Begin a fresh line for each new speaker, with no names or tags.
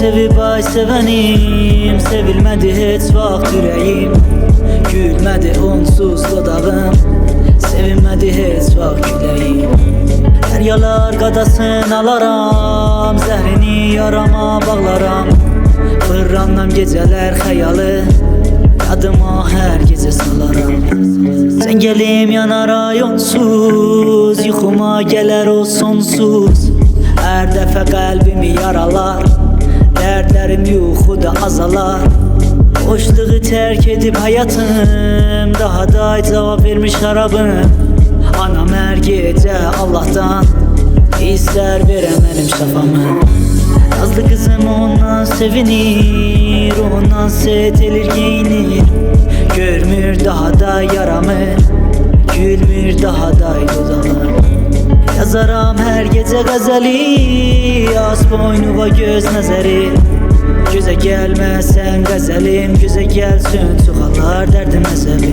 sevib ay sevənim, sevilmədi heç vaxt ürəyim. Gülmədi onsuz dodağım, sevinmədi heç vaxt küləyim. Dəryalar qadasın alaram, zəhrini yarama bağlaram. Fırlanam gecələr xəyalı, yadıma hər gecə salaram. Cəngəlim yanar ay onsuz, yuxuma gələr o sonsuz. Hər dəfə qəlbimi yaralar, dərdlərim yuxuda azalar. Boşluğu tərk edib həyatım, daha da cavab vermiş şarabım. Anam hər gecə Allahdan istər verəm mənim şəfamı. Nazlı qızım ondan sevinir, ondan set elir geyinir. Görmür daha da yaramı, gülmür daha da dodağım. Yazaram hər gecə qəzəli, az boynuva göz nəzəri. Gözə gəlməsən qəzəlim, gözə gəlsin çoxalar dərdim əzəli.